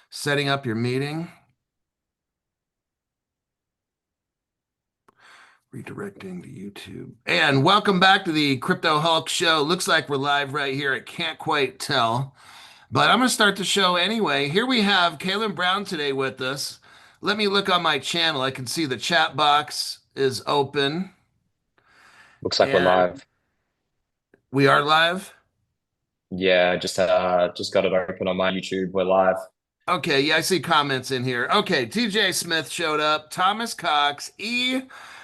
Setting up your meeting, redirecting to YouTube. And welcome back to the Crypto Hulk Show. Looks like we're live right here. I can't quite tell, but I'm going to start the show anyway. Here we have Kaylin Brown today with us. Let me look on my channel. I can see the chat box is open Looks like we're and live. we are live. Yeah, just got it open on my YouTube. We're live. Okay, yeah, I see comments in here. Okay, TJ Smith showed up, Thomas Cox,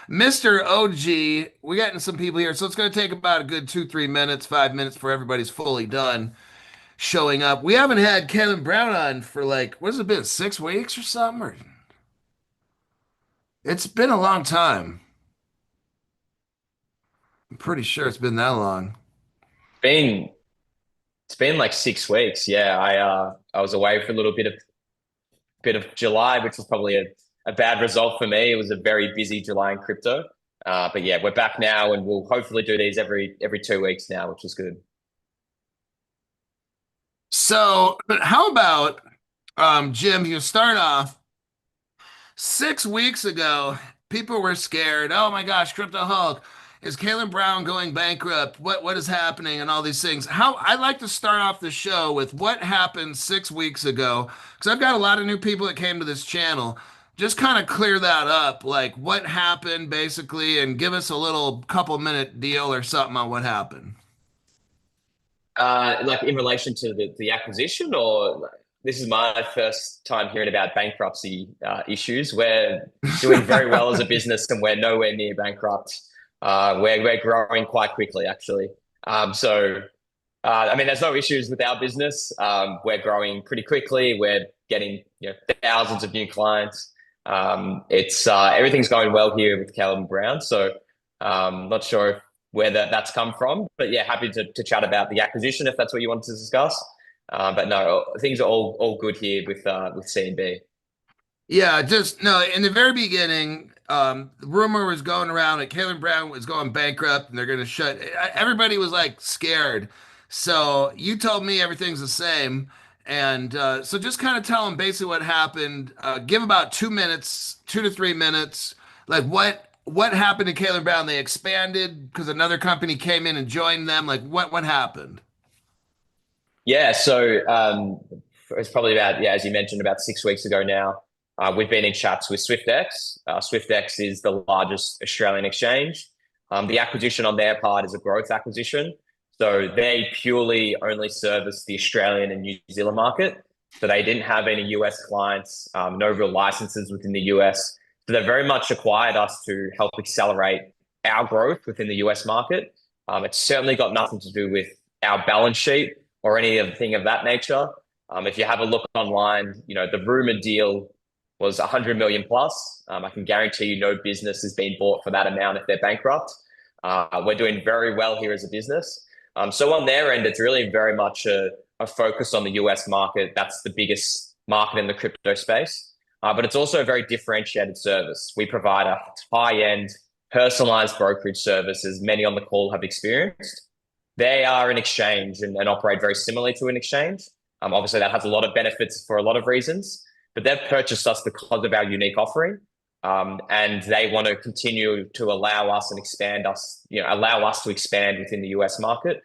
Mr. OG. We're getting some people here, so it's going to take about a good 2, 3 minutes, 5 minutes for everybody's fully done showing up. We haven't had Kevin Brown on for like, what has it been, 6 weeks or something? Or it's been a long time. I'm pretty sure it's been that long. Been it's been like 6 weeks. Yeah, I was away for a little bit of July, which was probably a bad result for me. It was a very busy July in crypto. But yeah, we're back now, and we'll hopefully do these every 2 weeks now, which is good. So, how about Jim? You start off. 6 weeks ago, people were scared. Oh my gosh, Crypto Hulk. Is Kalen Brown going bankrupt? What is happening and all these things? How I'd like to start off the show with what happened 6 weeks ago, because I've got a lot of new people that came to this channel. Just kind of clear that up, like what happened basically, and give us a little couple minute deal or something on what happened. Like in relation to the acquisition, or this is my first time hearing about bankruptcy issues. We're doing very well as a business, and we're nowhere near bankrupt. We're growing quite quickly, actually. I mean, there's no issues with our business. We're growing pretty quickly. We're getting thousands of new clients. It's everything's going well here with Calvin Brown. So not sure where that's come from, but yeah, happy to chat about the acquisition if that's what you wanted to discuss. But no, things are all good here with C&B. Yeah, just no. In the very beginning, the rumor was going around that Kalen Brown was going bankrupt and they're going to shut. Everybody was like scared. So you told me everything's the same, and so just kind of tell them basically what happened. Give about 2 minutes, 2 to 3 minutes. Like what happened to Kalen Brown? They expanded because another company came in and joined them. Like what happened? Yeah, so it's probably about, yeah, as you mentioned, about 6 weeks ago now. We've been in chats with SwiftX. SwiftX is the largest Australian exchange. The acquisition on their part is a growth acquisition. So they purely only service the Australian and New Zealand market. So they didn't have any US clients, no real licenses within the US. So they very much acquired us to help accelerate our growth within the US market. It's certainly got nothing to do with our balance sheet or anything of that nature. If you have a look online, the rumored deal was 100 million plus. I can guarantee you no business has been bought for that amount if they're bankrupt. We're doing very well here as a business. So on their end, it's really very much a focus on the US market. That's the biggest market in the crypto space. But it's also a very differentiated service. We provide a high-end, personalized brokerage service, as many on the call have experienced. They are an exchange and operate very similarly to an exchange. Obviously, that has a lot of benefits for a lot of reasons, but they've purchased us because of our unique offering. And they want to continue to allow us and expand us, allow us to expand within the US market,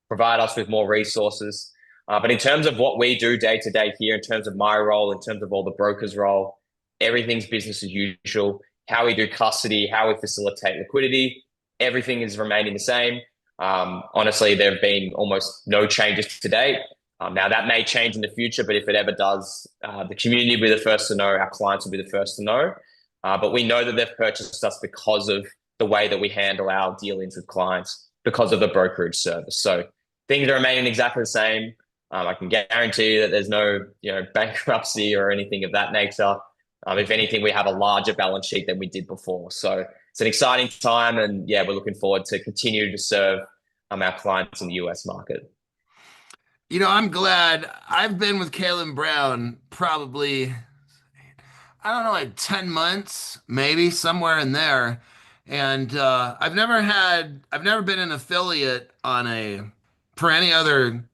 provide us with more resources. But in terms of what we do day to day here, in terms of my role, in terms of all the brokers' role, everything's business as usual. How we do custody, how we facilitate liquidity, everything is remaining the same. Honestly, there have been almost no changes to date. Now, that may change in the future, but if it ever does, the community will be the first to know, our clients will be the first to know. But we know that they've purchased us because of the way that we handle our dealings with clients, because of the brokerage service. So things are remaining exactly the same. I can guarantee you that there's no, bankruptcy or anything of that nature. If anything, we have a larger balance sheet than we did before. So it's an exciting time, and yeah, we're looking forward to continue to serve our clients in the US market. I'm glad I've been with Kalen Brown probably, I don't know, like 10 months, maybe somewhere in there. And I've never been an affiliate for any other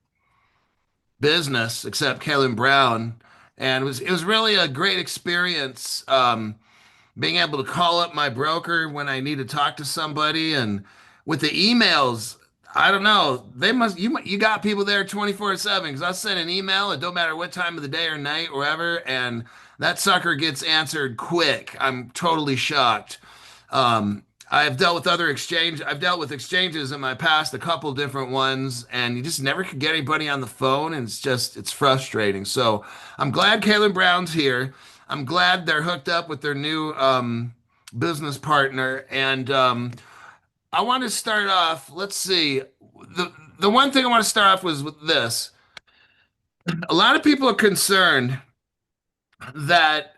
business except Kalen Brown. and it was really a great experience. Being able to call up my broker when I need to talk to somebody, and with the emails, I don't know, you got people there 24/7 because I send an email, it don't matter what time of the day or night or whatever, and that sucker gets answered quick. I'm totally shocked. I've dealt with exchanges in my past, a couple different ones, and you just never could get anybody on the phone, and it's frustrating. So I'm glad Kalen Brown's here. I'm glad they're hooked up with their new business partner. And I want to start off, let's see. The one thing I want to start off was with this. A lot of people are concerned that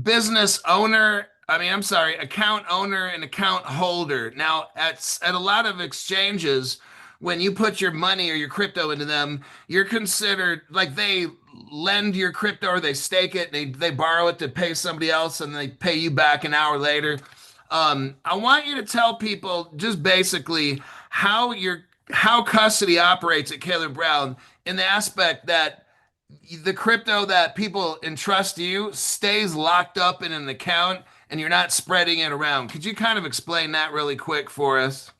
business owner, I mean, I'm sorry, account owner and account holder. Now, at a lot of exchanges, when you put your money or your crypto into them, you're considered like they lend your crypto or they stake it, they borrow it to pay somebody else and they pay you back an hour later. I want you to tell people just basically how custody operates at Caleb Brown in the aspect that the crypto that people entrust to you stays locked up in an account and you're not spreading it around. Could you kind of explain that really quick for us?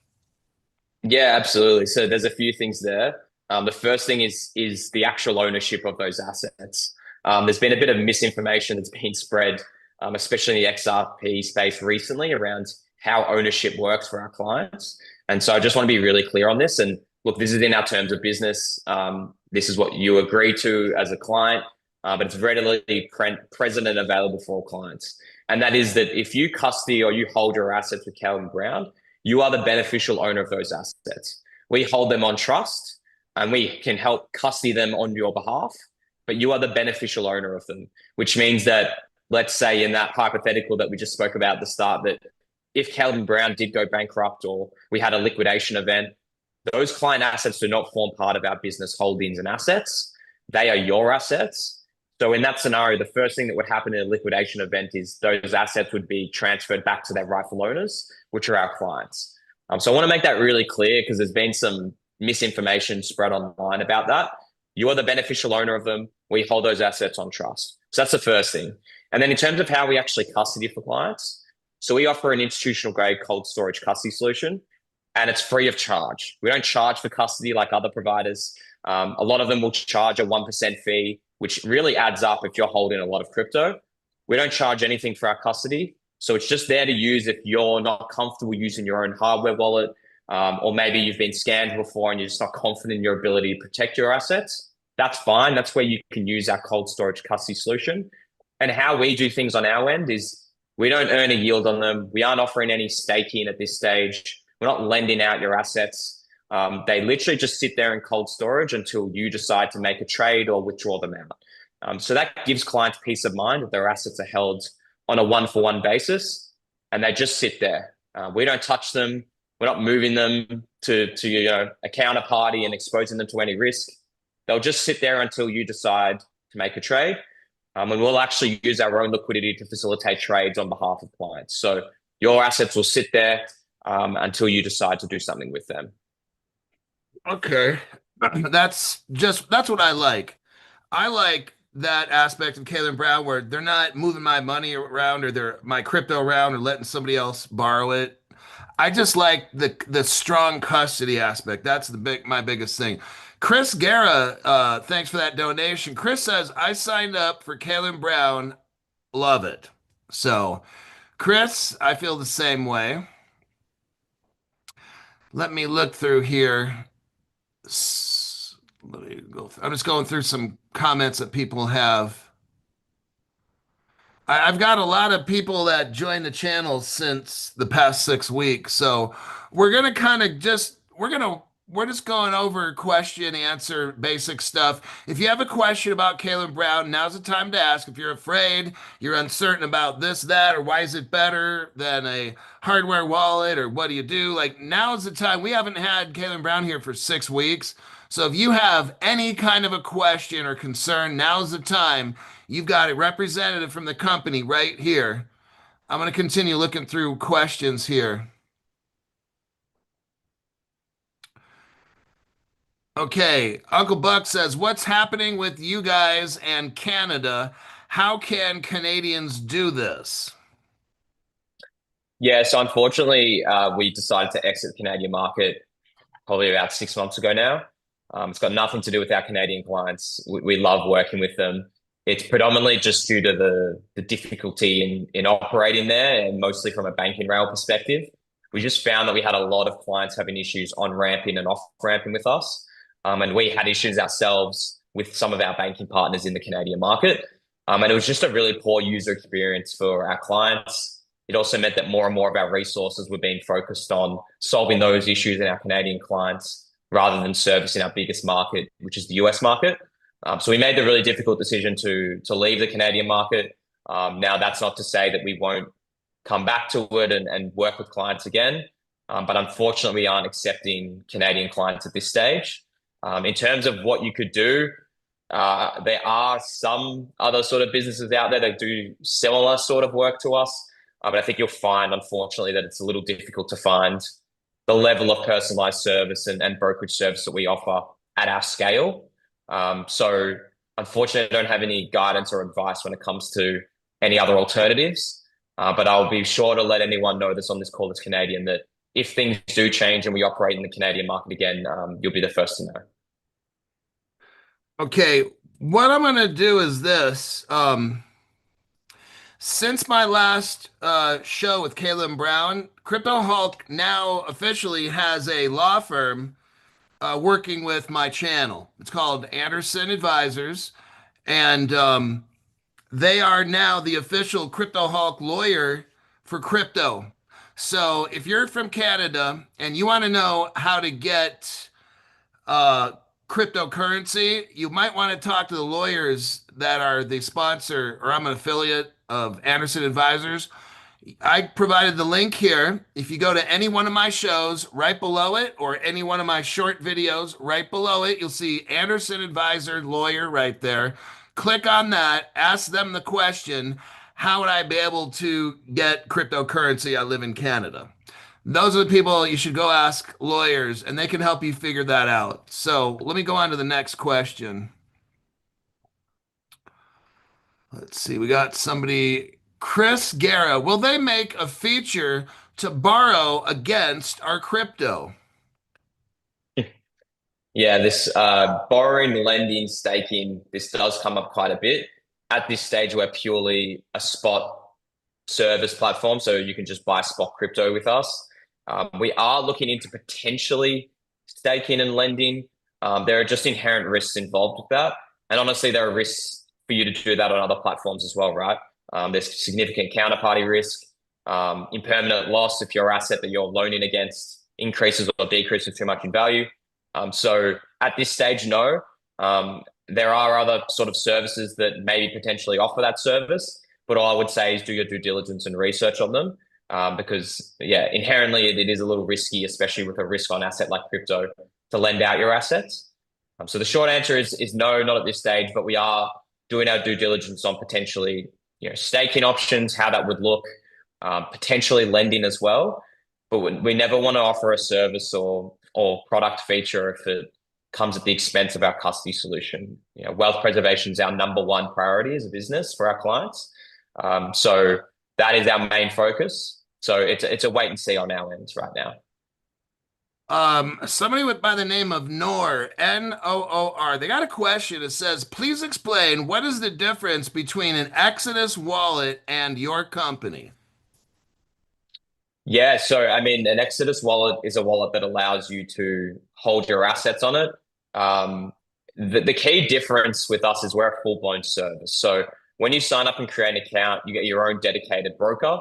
Yeah, absolutely. So there's a few things there. The first thing is the actual ownership of those assets. There's been a bit of misinformation that's been spread, especially in the XRP space recently around how ownership works for our clients. And so I just want to be really clear on this. And look, this is in our terms of business. This is what you agree to as a client, but it's readily present and available for all clients. And that is that if you custody or you hold your assets with Calvin Brown, you are the beneficial owner of those assets. We hold them on trust and we can help custody them on your behalf, but you are the beneficial owner of them, which means that, let's say, in that hypothetical that we just spoke about at the start, that if Calvin Brown did go bankrupt or we had a liquidation event, those client assets do not form part of our business holdings and assets. They are your assets. So in that scenario, the first thing that would happen in a liquidation event is those assets would be transferred back to their rightful owners, which are our clients. So I want to make that really clear because there's been some misinformation spread online about that. You are the beneficial owner of them. We hold those assets on trust. So that's the first thing. And then in terms of how we actually custody for clients, so we offer an institutional grade cold storage custody solution and it's free of charge. We don't charge for custody like other providers. A lot of them will charge a 1% fee, which really adds up if you're holding a lot of crypto. We don't charge anything for our custody. So it's just there to use if you're not comfortable using your own hardware wallet, or maybe you've been scammed before and you're just not confident in your ability to protect your assets. That's fine. That's where you can use our cold storage custody solution. And how we do things on our end is we don't earn a yield on them. We aren't offering any staking at this stage. We're not lending out your assets. They literally just sit there in cold storage until you decide to make a trade or withdraw them out. So that gives clients peace of mind that their assets are held on a one-for-one basis, and they just sit there. We don't touch them. We're not moving them to a counterparty and exposing them to any risk. They'll just sit there until you decide to make a trade. And we'll actually use our own liquidity to facilitate trades on behalf of clients. So your assets will sit there until you decide to do something with them. Okay. That's what I like. I like that aspect of Kalen Brown where they're not moving my money around or my crypto around or letting somebody else borrow it. I just like the strong custody aspect. That's my biggest thing. Chris Guerra, thanks for that donation. Chris says I signed up for Kalen Brown, love it. So, Chris, I feel the same way. Let me look through here. Let me go. I'm just going through some comments that people have. I've got a lot of people that joined the channel since the past 6 weeks. So we're gonna kind of just we're just going over question, answer, basic stuff. If you have a question about Caleb Brown, now's the time to ask. If you're afraid, you're uncertain about this, that, or why is it better than a hardware wallet, or what do you do? Like now's the time. We haven't had Caleb Brown here for 6 weeks. So if you have any kind of a question or concern, now's the time. You've got a representative from the company right here. I'm going to continue looking through questions here. Okay, Uncle Buck says, "What's happening with you guys and Canada? How can Canadians do this?" Yeah, so unfortunately, we decided to exit the Canadian market probably about 6 months ago now. It's got nothing to do with our Canadian clients. We love working with them. It's predominantly just due to the difficulty in operating there and mostly from a banking rail perspective. We just found that we had a lot of clients having issues on ramping and off ramping with us. And we had issues ourselves with some of our banking partners in the Canadian market. And it was just a really poor user experience for our clients. It also meant that more and more of our resources were being focused on solving those issues in our Canadian clients rather than servicing our biggest market, which is the US market. So we made the really difficult decision to leave the Canadian market. Now, that's not to say that we won't come back to it and work with clients again. But unfortunately, we aren't accepting Canadian clients at this stage. In terms of what you could do, there are some other sort of businesses out there that do similar sort of work to us. But I think you'll find, unfortunately, that it's a little difficult to find the level of personalized service and brokerage service that we offer at our scale. So unfortunately, I don't have any guidance or advice when it comes to any other alternatives. But I'll be sure to let anyone know that's on this call that's Canadian that if things do change and we operate in the Canadian market again, you'll be the first to know. Okay, what I'm going to do is this. Since my last show with Caleb Brown, Crypto Hulk now officially has a law firm working with my channel. It's called Anderson Advisors, and they are now the official Crypto Hulk lawyer for crypto. So if you're from Canada and you want to know how to get uh, cryptocurrency, you might want to talk to the lawyers that are the sponsor, or I'm an affiliate of Anderson Advisors. I provided the link here. If you go to any one of my shows right below it, or any one of my short videos right below it, you'll see Anderson Advisor Lawyer right there. Click on that, ask them the question, how would I be able to get cryptocurrency? I live in Canada. Those are the people you should go ask lawyers, and they can help you figure that out. So let me go on to the next question. Let's see, we got somebody, Chris Guerra. Will they make a feature to borrow against our crypto? Yeah, this borrowing, lending, staking, this does come up quite a bit. At this stage, we're purely a spot service platform, so you can just buy spot crypto with us. We are looking into potentially staking and lending. There are just inherent risks involved with that. And honestly, there are risks for you to do that on other platforms as well, right? There's significant counterparty risk, impermanent loss if your asset that you're loaning against increases or decreases too much in value. So at this stage, no. There are other sort of services that maybe potentially offer that service, but all I would say is do your due diligence and research on them, because yeah, inherently it is a little risky, especially with a risk on asset like crypto, to lend out your assets. So the short answer is no, not at this stage, but we are doing our due diligence on potentially, staking options, how that would look, potentially lending as well. But we never want to offer a service or product feature if it comes at the expense of our custody solution. Wealth preservation is our number one priority as a business for our clients. So that is our main focus. So it's a wait and see on our ends right now. Somebody with by the name of Noor, Noor, they got a question. It says, please explain what is the difference between an Exodus wallet and your company? Yeah, so I mean, an Exodus wallet is a wallet that allows you to hold your assets on it. Um, the key difference with us is we're a full-blown service. So when you sign up and create an account, you get your own dedicated broker.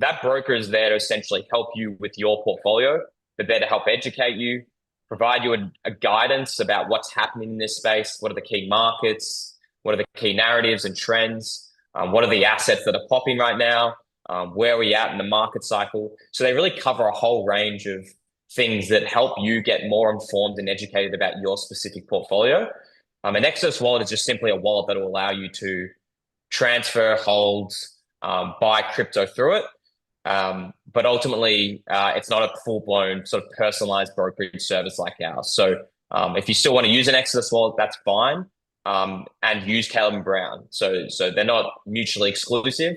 That broker is there to essentially help you with your portfolio. They're there to help educate you, provide you a guidance about what's happening in this space. What are the key markets? What are the key narratives and trends? What are the assets that are popping right now? Where are we at in the market cycle? So they really cover a whole range of things that help you get more informed and educated about your specific portfolio. An Exodus wallet is just simply a wallet that will allow you to transfer, hold, buy crypto through it. But ultimately, it's not a full blown sort of personalized brokerage service like ours. So If you still want to use an Exodus wallet, that's fine. And use Caleb and Brown. So they're not mutually exclusive.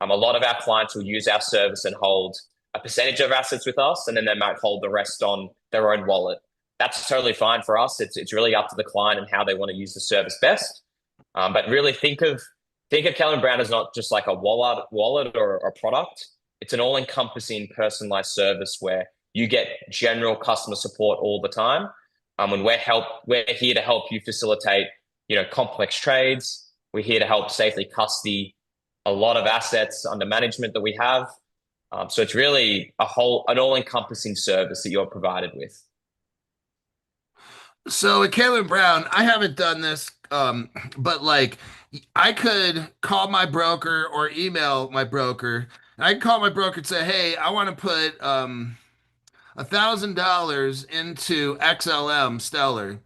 A lot of our clients will use our service and hold a percentage of assets with us, and then they might hold the rest on their own wallet. That's totally fine for us. It's really up to the client and how they want to use the service best. But really think of Caleb Brown as not just like a wallet or a product. It's an all-encompassing personalized service where you get general customer support all the time. And we're here to help you facilitate, complex trades. We're here to help safely custody a lot of assets under management that we have. So it's really an all-encompassing service that you're provided with. So with Caleb Brown, I haven't done this, but like I could call my broker or email my broker. And I can call my broker and say, "Hey, I want to put $1,000 into XLM Stellar,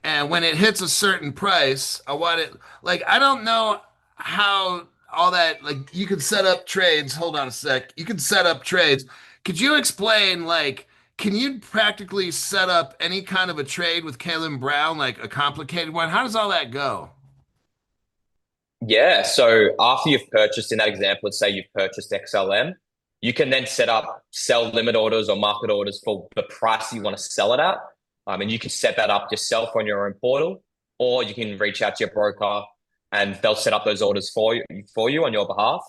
and when it hits a certain price, I want it." Like I don't know how all that. Like you could set up trades. Hold on a sec. You could set up trades. Could you explain like? Can you practically set up any kind of a trade with Caleb Brown, like a complicated one? How does all that go? Yeah. So after you've purchased, in that example, let's say you've purchased XLM, you can then set up sell limit orders or market orders for the price you want to sell it at. And you can set that up yourself on your own portal, or you can reach out to your broker and they'll set up those orders for you on your behalf.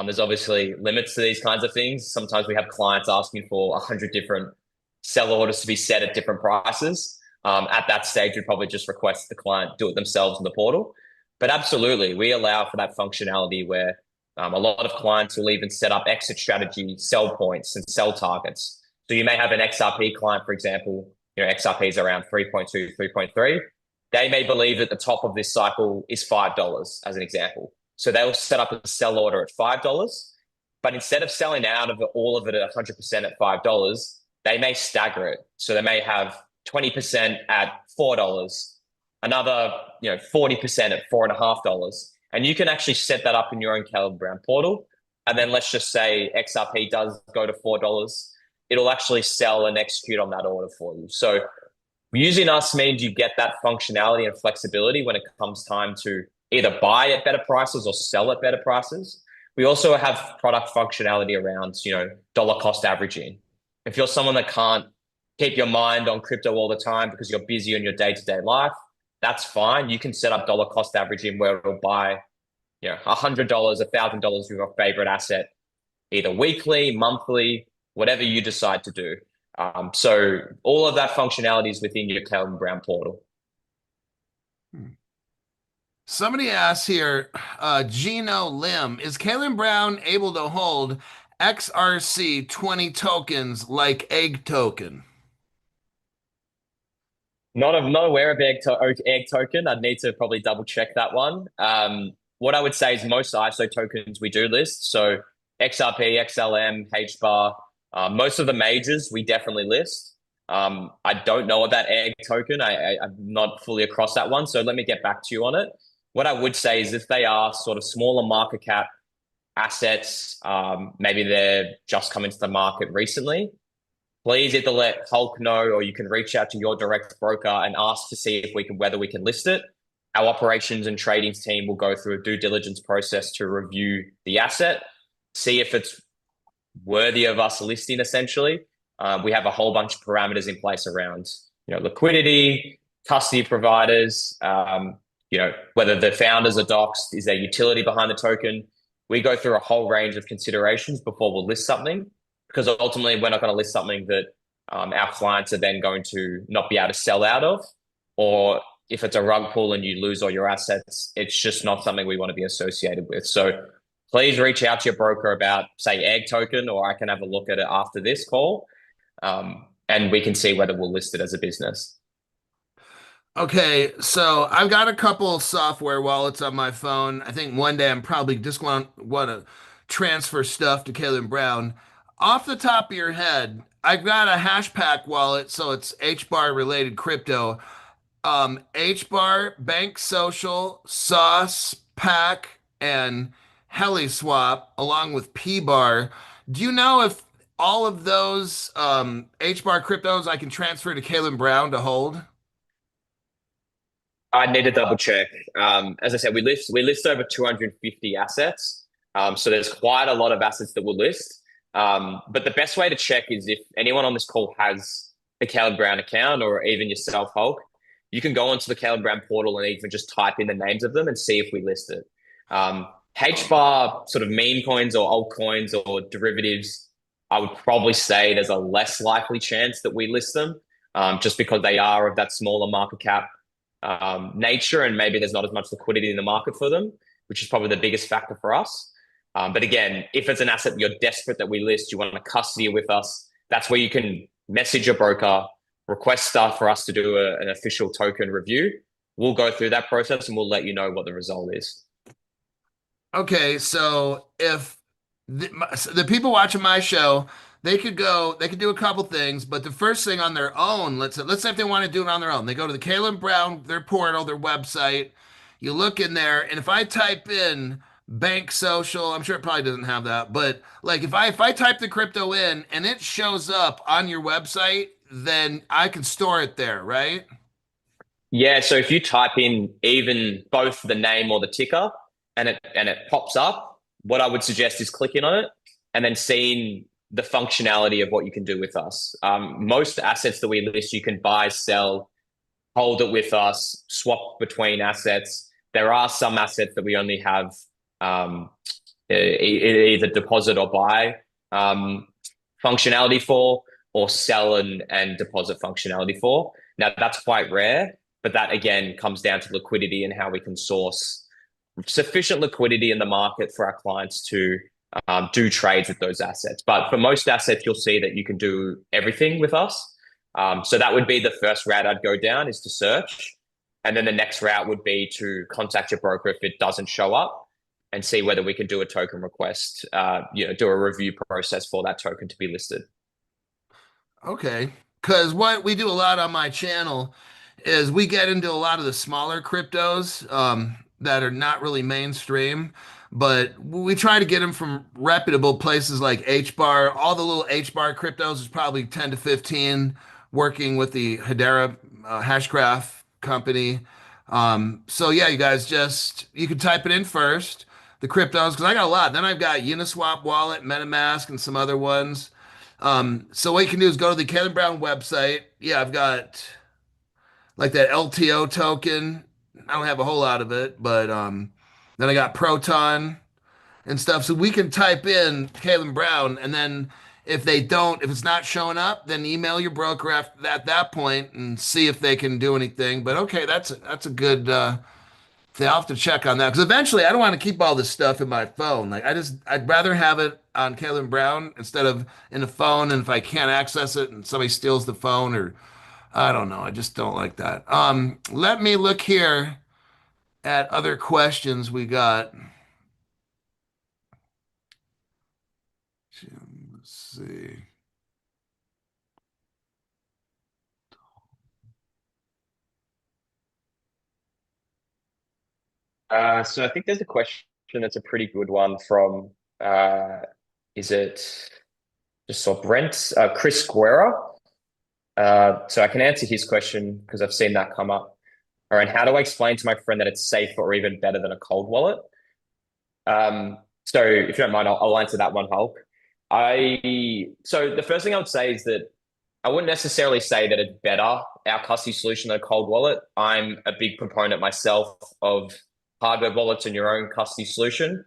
There's obviously limits to these kinds of things. Sometimes we have clients asking for 100 different sell orders to be set at different prices. At that stage, we'd probably just request the client do it themselves in the portal. But absolutely, we allow for that functionality where a lot of clients will even set up exit strategy, sell points, and sell targets. So you may have an XRP client, for example, XRP is around 3.2, 3.3. They may believe that the top of this cycle is $5, as an example. So they'll set up a sell order at $5, but instead of selling out of all of it at 100% at $5, they may stagger it. So they may have 20% at $4, another 40% at $4.50. And you can actually set that up in your own Caleb Brown portal. And then let's just say XRP does go to $4. It'll actually sell and execute on that order for you. So using us means you get that functionality and flexibility when it comes time to either buy at better prices or sell at better prices. We also have product functionality around, dollar cost averaging. If you're someone that can't keep your mind on crypto all the time because you're busy in your day-to-day life, that's fine. You can set up dollar cost averaging where it'll buy, $100, $1,000 of your favorite asset, either weekly, monthly, whatever you decide to do. So all of that functionality is within your Caleb Brown portal. Somebody asks here, Gino Lim, is Caleb Brown able to hold XRC 20 tokens like egg token? Not aware of egg token. I'd need to probably double check that one. What I would say is most ISO tokens we do list. So XRP, XLM, HBAR, most of the majors we definitely list. I don't know about egg token. I'm not fully across that one. So let me get back to you on it. What I would say is if they are sort of smaller market cap assets, maybe they're just come into the market recently, please either let Hulk know or you can reach out to your direct broker and ask to see if whether we can list it. Our operations and trading team will go through a due diligence process to review the asset, see if it's worthy of us listing essentially. We have a whole bunch of parameters in place around, liquidity, custody providers, whether the founders are doxed, is there utility behind the token? We go through a whole range of considerations before we'll list something, because ultimately we're not going to list something that our clients are then going to not be able to sell out of, or if it's a rug pull and you lose all your assets, it's just not something we want to be associated with. So please reach out to your broker about, say, egg token, or I can have a look at it after this call, and we can see whether we'll list it as a business. Okay, so I've got a couple software wallets on my phone. I think one day I'm probably just want to transfer stuff to Caleb Brown. Off the top of your head, I've got a Hashpack wallet, so it's HBAR related crypto. HBAR, Bank Social, Sauce, Pack, and HeliSwap, along with PBAR. Do you know if all of those HBAR cryptos I can transfer to Caleb Brown to hold? I need to double check. As I said, we list over 250 assets. So there's quite a lot of assets that we'll list. But the best way to check is if anyone on this call has a Caleb Brown account or even yourself, Hulk, you can go onto the Caleb Brown portal and even just type in the names of them and see if we list it. Oh, HBAR sort of meme coins or altcoins or derivatives, I would probably say there's a less likely chance that we list them, just because they are of that smaller market cap nature, and maybe there's not as much liquidity in the market for them, which is probably the biggest factor for us. But again, if it's an asset that you're desperate that we list, you want to custody it with us, that's where you can message your broker, request stuff for us to do an official token review. We'll go through that process and we'll let you know what the result is. okay, so if the people watching my show, they could do a couple things, but the first thing on their own, let's say if they want to do it on their own, they go to the Caleb Brown, their portal, their website. You look in there, and if I type in bank social, I'm sure it probably doesn't have that, but like if I type the crypto in and it shows up on your website, then I can store it there, right? Yeah, so if you type in even both the name or the ticker and it pops up, what I would suggest is clicking on it and then seeing the functionality of what you can do with us. Most assets that we list, you can buy, sell, hold it with us, swap between assets. There are some assets that we only have um, either deposit or buy functionality for, or sell and deposit functionality for. Now, that's quite rare, but that again comes down to liquidity and how we can source sufficient liquidity in the market for our clients to do trades with those assets. But for most assets, you'll see that you can do everything with us. So that would be the first route I'd go down, is to search. And then the next route would be to contact your broker if it doesn't show up and see whether we can do a token request, do a review process for that token to be listed. Okay. Because what we do a lot on my channel is we get into a lot of the smaller cryptos that are not really mainstream, but we try to get them from reputable places like HBAR. All the little HBAR cryptos is probably 10 to 15 working with the Hedera Hashgraph company. So yeah, you guys you can type it in first, the cryptos, because I got a lot. Then I've got Uniswap wallet, MetaMask, and some other ones. So what you can do is go to the Caleb Brown website. Yeah, I've got like that LTO token. I don't have a whole lot of it, but then I got Proton and stuff. So we can type in Caleb Brown, and then if it's not showing up, then email your broker at that point and see if they can do anything. But okay, that's a good thing. I'll have to check on that because eventually I don't want to keep all this stuff in my phone. I'd rather have it on Caleb Brown instead of in the phone. And if I can't access it and somebody steals the phone, or I don't know, I just don't like that. Let me look here at other questions we got. Let's see. So I think there's a question that's a pretty good one from, uh, is it just saw Brent, Chris Guerra. So I can answer his question because I've seen that come up. All right, how do I explain to my friend that it's safer or even better than a cold wallet? So if you don't mind, I'll answer that one, Hulk. So the first thing I would say is that I wouldn't necessarily say that it's better, our custody solution, than a cold wallet. I'm a big proponent myself of hardware wallets and your own custody solution.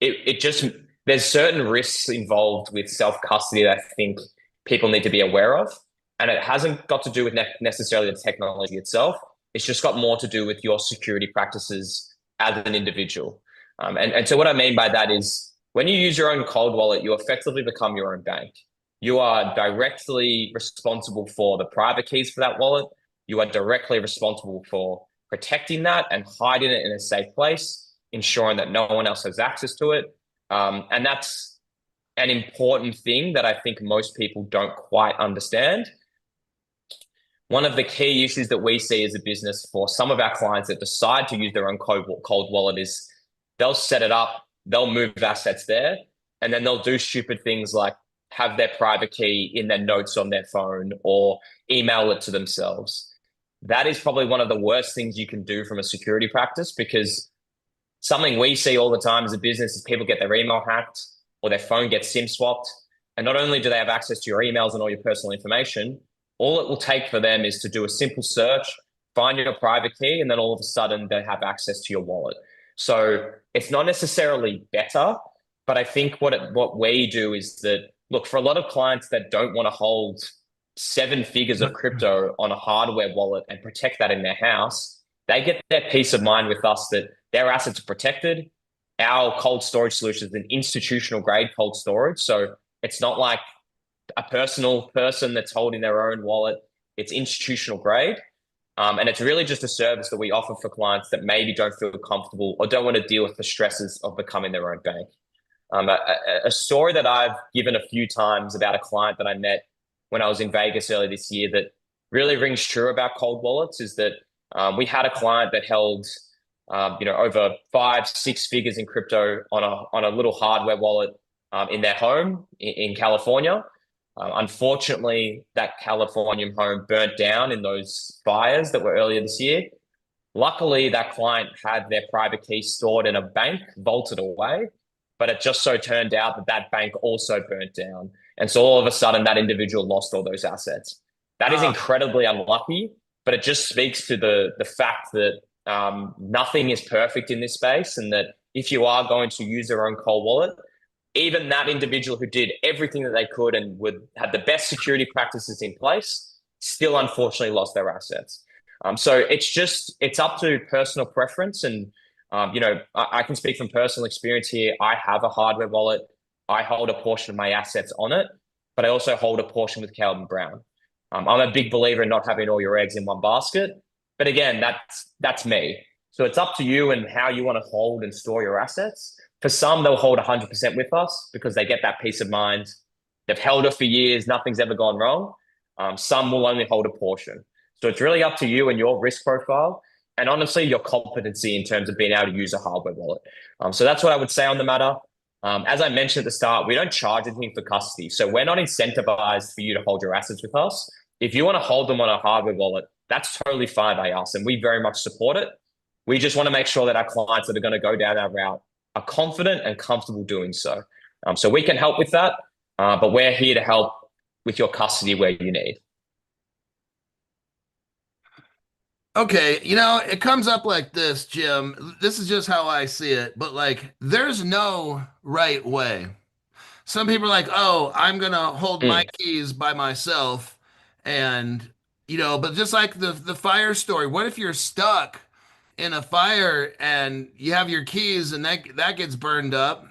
It just, there's certain risks involved with self custody that I think people need to be aware of, and it hasn't got to do with necessarily the technology itself. It's just got more to do with your security practices as an individual. And so what I mean by that is when you use your own cold wallet, you effectively become your own bank. You are directly responsible for the private keys for that wallet. You are directly responsible for protecting that and hiding it in a safe place, ensuring that no one else has access to it. And that's an important thing that I think most people don't quite understand. One of the key issues that we see as a business for some of our clients that decide to use their own cold wallet is they'll set it up, they'll move assets there, and then they'll do stupid things like have their private key in their notes on their phone or email it to themselves. that is probably one of the worst things you can do from a security practice, because something we see all the time as a business is people get their email hacked or their phone gets SIM swapped. And not only do they have access to your emails and all your personal information, all it will take for them is to do a simple search, find your private key, and then all of a sudden they have access to your wallet. So it's not necessarily better, but I think what we do is that, look, for a lot of clients that don't want to hold seven figures of crypto on a hardware wallet and protect that in their house, they get their peace of mind with us that their assets are protected. Our cold storage solution is an institutional grade cold storage. So it's not like a personal person that's holding their own wallet. It's institutional grade. And it's really just a service that we offer for clients that maybe don't feel comfortable or don't want to deal with the stresses of becoming their own bank. A story that I've given a few times about a client that I met when I was in Vegas earlier this year that really rings true about cold wallets is that we had a client that held over 5, 6 figures in crypto on a little hardware wallet in their home in California. Unfortunately, that Californian home burnt down in those fires that were earlier this year. Luckily, that client had their private key stored in a bank, vaulted away, but it just so turned out that that bank also burnt down. And so all of a sudden, that individual lost all those assets. That is Uh, incredibly unlucky, but it just speaks to the fact that nothing is perfect in this space, and that if you are going to use their own cold wallet, even that individual who did everything that they could and would had the best security practices in place still unfortunately lost their assets. So it's up to personal preference. And I can speak from personal experience here. I have a hardware wallet. I hold a portion of my assets on it, but I also hold a portion with Calvin Brown. I'm a big believer in not having all your eggs in one basket. But again, that's me. So it's up to you and how you want to hold and store your assets. For some, they'll hold 100% with us because they get that peace of mind. They've held it for years, nothing's ever gone wrong. Some will only hold a portion. So it's really up to you and your risk profile, and honestly, your competency in terms of being able to use a hardware wallet. So that's what I would say on the matter. As I mentioned at the start, we don't charge anything for custody. So we're not incentivized for you to hold your assets with us. If you want to hold them on a hardware wallet, that's totally fine by us, and we very much support it. We just want to make sure that our clients that are going to go down that route are confident and comfortable doing so. So we can help with that, but we're here to help with your custody where you need. okay, it comes up like this, Jim. This is just how I see it, but like, there's no right way. Some people are like, oh, I'm gonna hold my Mm, keys by myself, and but just like the fire story, what if you're stuck in a fire and you have your keys and that gets burned up?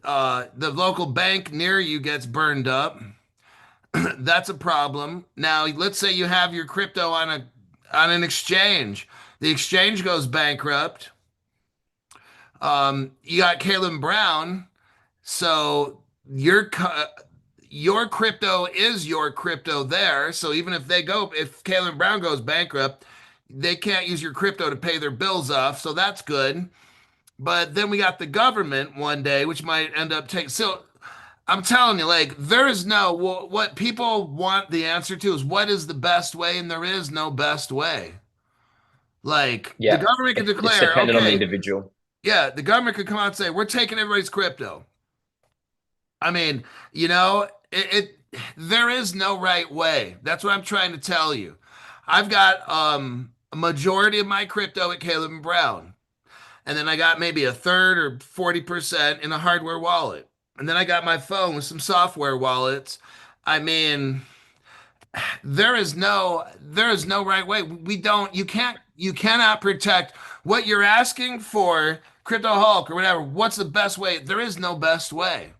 The local bank near you gets burned up. That's a problem. Now, let's say you have your crypto on an exchange. The exchange goes bankrupt. You got Caleb Brown, so your crypto is your crypto there. So even if Caleb Brown goes bankrupt, they can't use your crypto to pay their bills off. So that's good. But then we got the government one day, which might end up taking. So I'm telling you, like, there is no what people want the answer to is what is the best way, and there is no best way. Like, the yeah, government can it's declare, dependent on the okay, individual. yeah, the government could come out and say, we're taking everybody's crypto. I mean, there is no right way. That's what I'm trying to tell you. I've got a majority of my crypto at Caleb and Brown. And then I got maybe a third or 40% in a hardware wallet. And then I got my phone with some software wallets. I mean, there is no right way. We don't you cannot protect what you're asking for Crypto Hulk or whatever. What's the best way? There is no best way.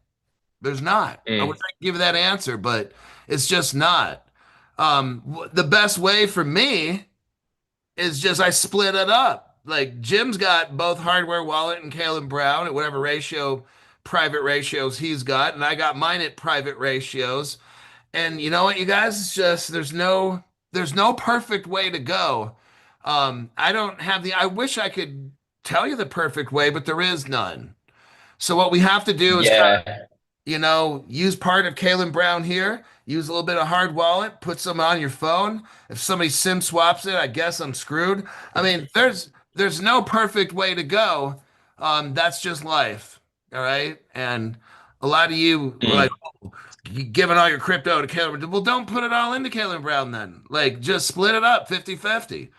There's not. I Mm, wish I could give you that answer, but it's just not. The best way for me is just I split it up. Like Jim's got both hardware wallet and Caleb Brown at whatever private ratios he's got, and I got mine at private ratios. And you know what, you guys? It's just there's no perfect way to go. I don't have I wish I could tell you the perfect way, but there is none. So what we have to do is kind of yeah. use part of Kalen Brown here, use a little bit of hard wallet, put some on your phone. If somebody SIM swaps it, I guess I'm screwed. I mean, there's no perfect way to go. That's just life. All right. And a lot of you were like, Mm. "Oh, you giving all your crypto to Caleb." Well, don't put it all into Caleb Brown then. Like, just split it up 50-50.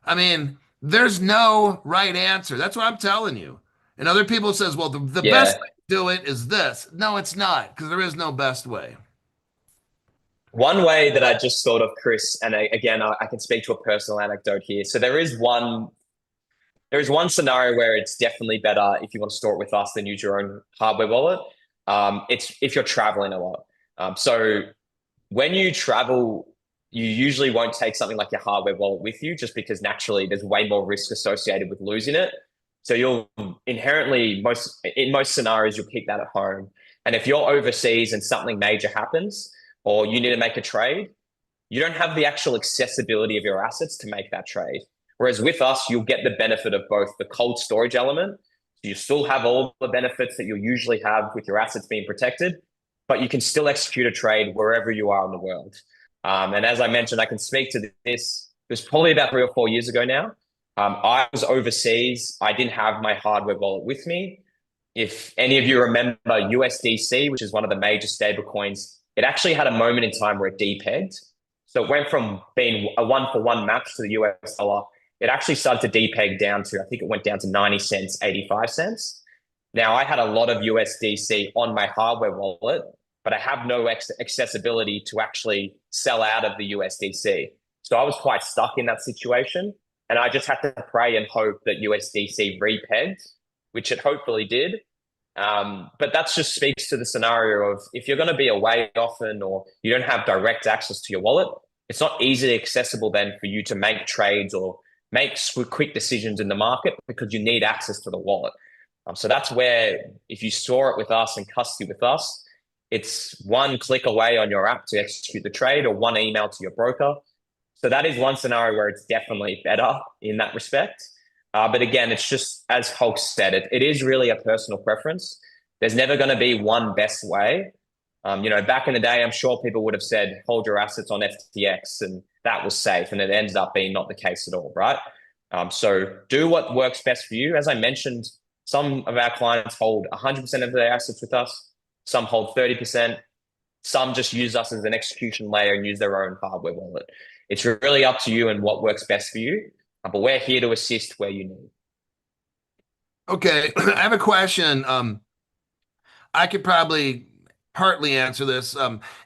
I mean, there's no right answer. That's what I'm telling you. And other people says, well, the best Yeah. way to do it is this. No, it's not, because there is no best way. One way that I just thought of, Chris, and again, I can speak to a personal anecdote here. So there is one scenario where it's definitely better if you want to store it with us than use your own hardware wallet. It's if you're traveling a lot. So when you travel, you usually won't take something like your hardware wallet with you just because naturally there's way more risk associated with losing it. So you'll inherently in most scenarios you'll keep that at home. And if you're overseas and something major happens or you need to make a trade, you don't have the actual accessibility of your assets to make that trade. Whereas with us, you'll get the benefit of both the cold storage element. So you still have all the benefits that you'll usually have with your assets being protected, but you can still execute a trade wherever you are in the world. And as I mentioned, I can speak to this. It was probably about 3 or 4 years ago now. I was overseas. I didn't have my hardware wallet with me. If any of you remember USDC, which is one of the major stable coins, it actually had a moment in time where it depegged. So it went from being a one-for-one match to the US dollar. It actually started to depeg down to, I think it went down to 90 cents, 85 cents. Now, I had a lot of USDC on my hardware wallet, but I have no accessibility to actually sell out of the USDC. So I was quite stuck in that situation. And I just had to pray and hope that USDC repegged, which it hopefully did. But that just speaks to the scenario of if you're going to be away often or you don't have direct access to your wallet, it's not easily accessible then for you to make trades or make quick decisions in the market because you need access to the wallet. So that's where if you store it with us and custody with us, it's one click away on your app to execute the trade or one email to your broker. So that is one scenario where it's definitely better in that respect. But again, it's just as Hulk said, it is really a personal preference. There's never going to be one best way. Back in the day, I'm sure people would have said, hold your assets on FTX and that was safe. And it ended up being not the case at all, right? So do what works best for you. As I mentioned, some of our clients hold 100% of their assets with us. Some hold 30%. Some just use us as an execution layer and use their own hardware wallet. It's really up to you and what works best for you. But we're here to assist where you need. Okay, I have a question. I could probably partly answer this.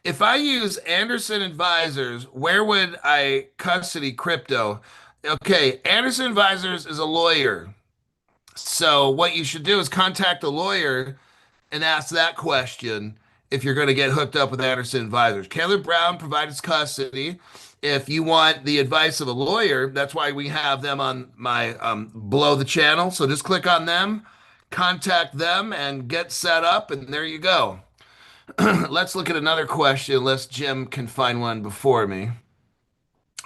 If I use Anderson Advisors, where would I custody crypto? Okay, Anderson Advisors is a lawyer. So what you should do is contact a lawyer and ask that question if you're going to get hooked up with Anderson Advisors. Caleb Brown provides custody. If you want the advice of a lawyer, that's why we have them on my below the channel. So just click on them, contact them, and get set up, and there you go. Let's look at another question, unless Jim can find one before me.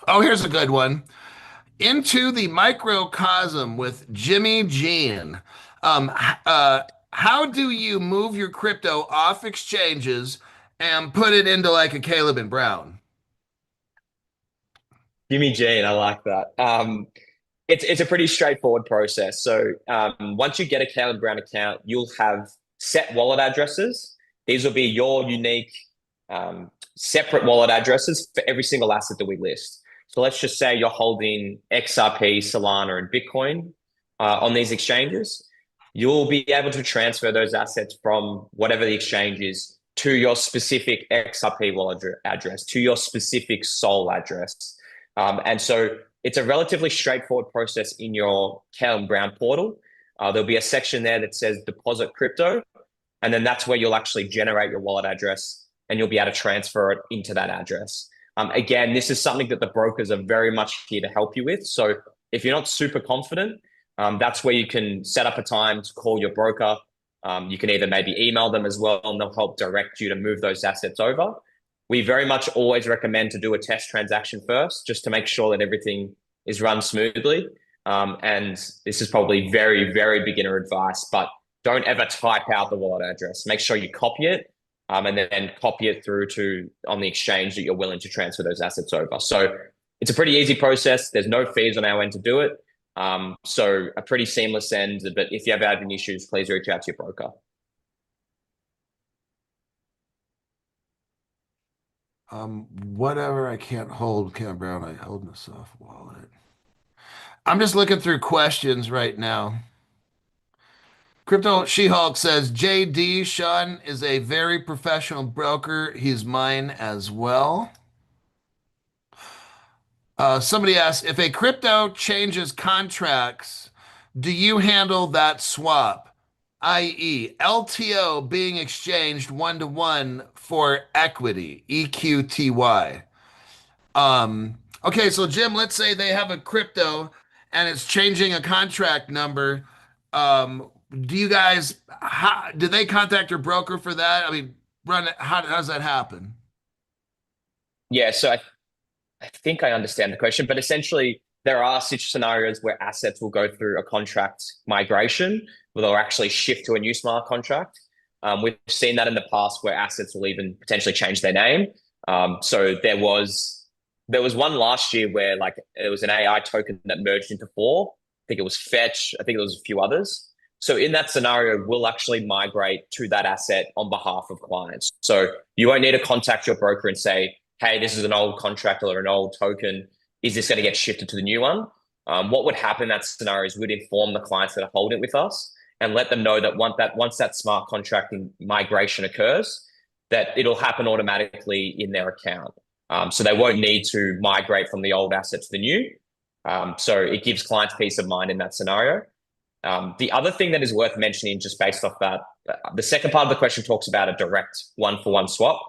Oh, here's a good one. Into the microcosm with Jimmy Jean. Um, how do you move your crypto off exchanges and put it into like a Caleb and Brown? Jimmy Jean, I like that. It's a pretty straightforward process. So once you get a Caleb Brown account, you'll have set wallet addresses. These will be your unique separate wallet addresses for every single asset that we list. So let's just say you're holding XRP, Solana, and Bitcoin on these exchanges. You'll be able to transfer those assets from whatever the exchange is to your specific XRP wallet address, to your specific Sol address. And so it's a relatively straightforward process in your Caleb Brown portal. There'll be a section there that says deposit crypto, and then that's where you'll actually generate your wallet address and you'll be able to transfer it into that address. Again, this is something that the brokers are very much here to help you with. So if you're not super confident, that's where you can set up a time to call your broker. You can either maybe email them as well, and they'll help direct you to move those assets over. We very much always recommend to do a test transaction first, just to make sure that everything is run smoothly. And this is probably very, very beginner advice, but don't ever type out the wallet address. Make sure you copy it and then copy it through to on the exchange that you're willing to transfer those assets over. So it's a pretty easy process. There's no fees on our end to do it. So a pretty seamless end. But if you ever have any issues, please reach out to your broker. Whatever I can't hold, Cam Brown, I hold in a soft wallet. I'm just looking through questions right now. Crypto She-Hulk says, JD Sean is a very professional broker. He's mine as well. Somebody asked, if a crypto changes contracts, do you handle that swap, i.e., LTO being exchanged one-to-one for equity, EQTY? Okay, so Jim, let's say they have a crypto and it's changing a contract number. Do you guys, do they contact your broker for that? I mean, how does that happen? Yeah, so I think I understand the question, but essentially there are such scenarios where assets will go through a contract migration where they'll actually shift to a new smart contract. We've seen that in the past where assets will even potentially change their name. So there was one last year where like it was an AI token that merged into four. I think it was Fetch. I think there was a few others. So in that scenario, we'll actually migrate to that asset on behalf of clients. So you won't need to contact your broker and say, hey, this is an old contract or an old token. Is this going to get shifted to the new one? What would happen in that scenario is we'd inform the clients that are holding it with us and let them know that once that smart contracting migration occurs, that it'll happen automatically in their account. So they won't need to migrate from the old asset to the new. So it gives clients peace of mind in that scenario. The other thing that is worth mentioning, just based off that, the second part of the question talks about a direct one-for-one swap.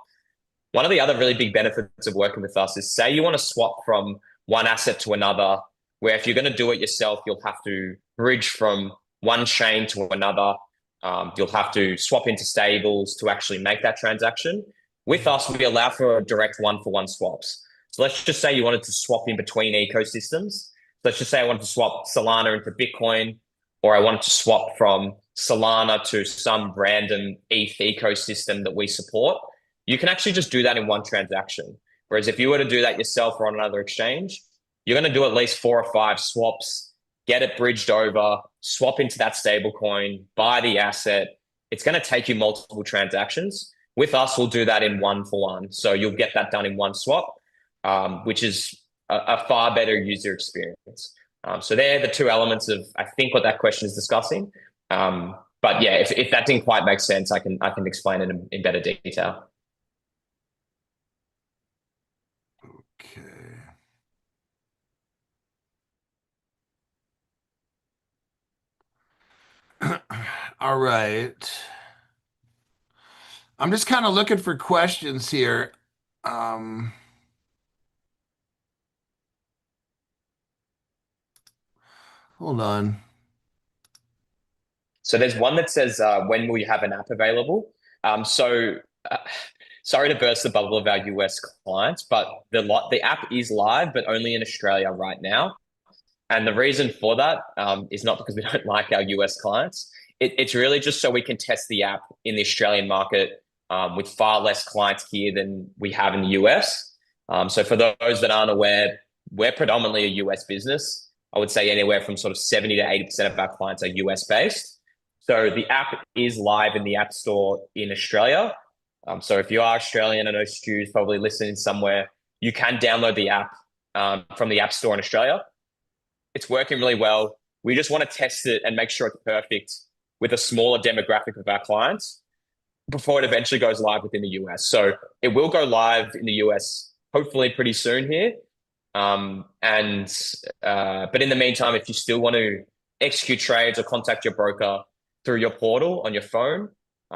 One of the other really big benefits of working with us is say you want to swap from one asset to another, where if you're going to do it yourself, you'll have to bridge from one chain to another. You'll have to swap into stables to actually make that transaction. With us, we allow for direct one-for-one swaps. So let's just say you wanted to swap in between ecosystems. Let's just say I wanted to swap Solana into Bitcoin, or I wanted to swap from Solana to some random ETH ecosystem that we support. You can actually just do that in one transaction. Whereas if you were to do that yourself or on another exchange, you're going to do at least 4 or 5 swaps, get it bridged over, swap into that stable coin, buy the asset. It's going to take you multiple transactions. With us, we'll do that in one-for-one. So you'll get that done in one swap, which is a far better user experience. So they're the two elements of, I think, what that question is discussing. But yeah, if that didn't quite make sense, I can explain it in better detail. Okay. All right. I'm just kind of looking for questions here. Um, Hold on. So there's one that says, when will you have an app available? So sorry to burst the bubble of our US clients, but the app is live, but only in Australia right now. And the reason for that is not because we don't like our US clients. It's really just so we can test the app in the Australian market with far less clients here than we have in the US. So for those that aren't aware, we're predominantly a US business. I would say anywhere from sort of 70 to 80% of our clients are US based. So the app is live in the App Store in Australia. So if you are Australian, I know Stu's probably listening somewhere, you can download the app from the App Store in Australia. It's working really well. We just want to test it and make sure it's perfect with a smaller demographic of our clients before it eventually goes live within the US. So it will go live in the US hopefully pretty soon here. But in the meantime, if you still want to execute trades or contact your broker through your portal on your phone,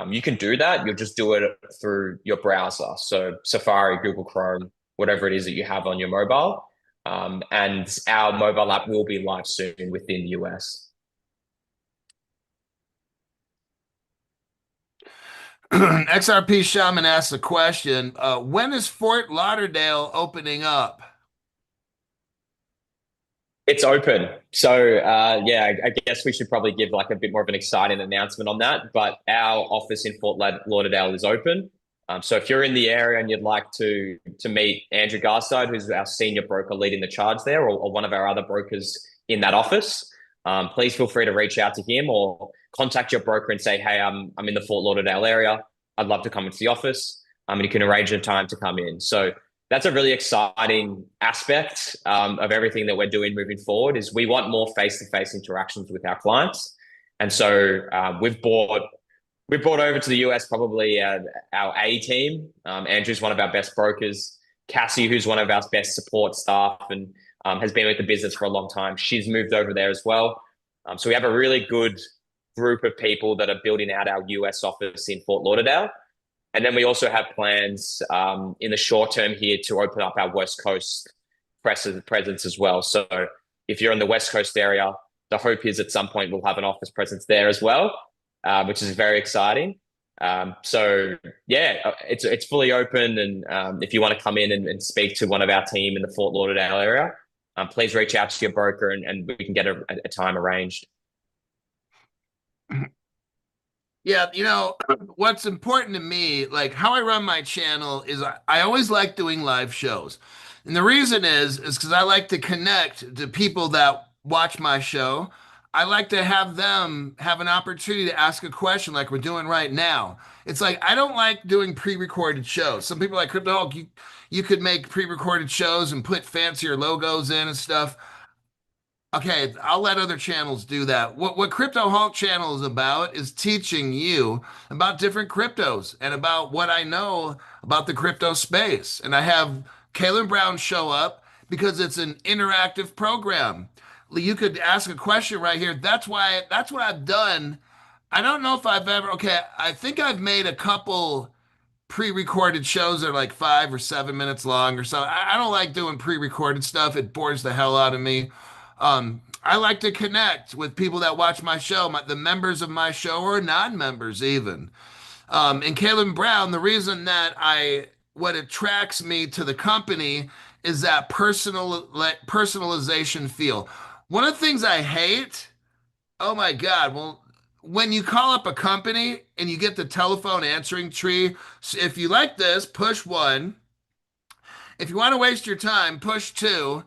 you can do that. You'll just do it through your browser. So Safari, Google Chrome, whatever it is that you have on your mobile. And our mobile app will be live soon within the US. XRP Shaman asks a question. When is Fort Lauderdale opening up? It's open. So yeah, I guess we should probably give like a bit more of an exciting announcement on that. But our office in Fort Lauderdale is open. So if you're in the area and you'd like to meet Andrew Garside, who's our senior broker leading the charge there, or one of our other brokers in that office, please feel free to reach out to him or contact your broker and say, "Hey, I'm in the Fort Lauderdale area. I'd love to come into the office." And you can arrange a time to come in. So that's a really exciting aspect of everything that we're doing moving forward. Is we want more face-to-face interactions with our clients, and so we brought over to the US probably our A team. Andrew's one of our best brokers. Cassie, who's one of our best support staff and has been with the business for a long time, she's moved over there as well. So we have a really good group of people that are building out our US office in Fort Lauderdale. And then we also have plans in the short term here to open up our West Coast presence as well. So if you're in the West Coast area, the hope is at some point we'll have an office presence there as well, which is very exciting. So yeah, it's fully open, and if you want to come in and speak to one of our team in the Fort Lauderdale area, please reach out to your broker and we can get a time arranged. Yeah, what's important to me, like how I run my channel, is I always like doing live shows. And the reason is because I like to connect to people that watch my show. I like to have them have an opportunity to ask a question like we're doing right now. It's like I don't like doing pre-recorded shows. Some people are like Crypto Hulk, you could make pre-recorded shows and put fancier logos in and stuff. Okay, I'll let other channels do that. What Crypto Hulk channel is about is teaching you about different cryptos and about what I know about the crypto space. And I have Kalen Brown show up because it's an interactive program. You could ask a question right here. That's what I've done. I don't know if I've ever, okay, I think I've made a couple pre-recorded shows that are like 5 or 7 minutes long or so. I don't like doing pre-recorded stuff. It bores the hell out of me. I like to connect with people that watch my show, the members of my show or non-members even. And Caleb Brown, the reason that what attracts me to the company is that personalization feel. One of the things I hate, oh my God, well, when you call up a company and you get the telephone answering tree, if you like this, push one. If you want to waste your time, push two.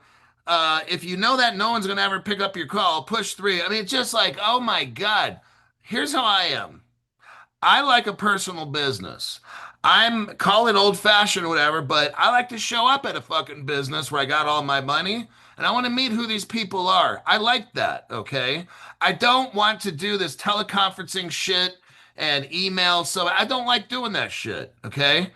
If you know that no one's going to ever pick up your call, push three. I mean, it's just like, oh my God, here's how I am. I like a personal business. I'm call it old fashioned or whatever, but I like to show up at a fucking business where I got all my money and I want to meet who these people are. I like that, okay? I don't want to do this teleconferencing shit and email, so I don't like doing that shit, okay?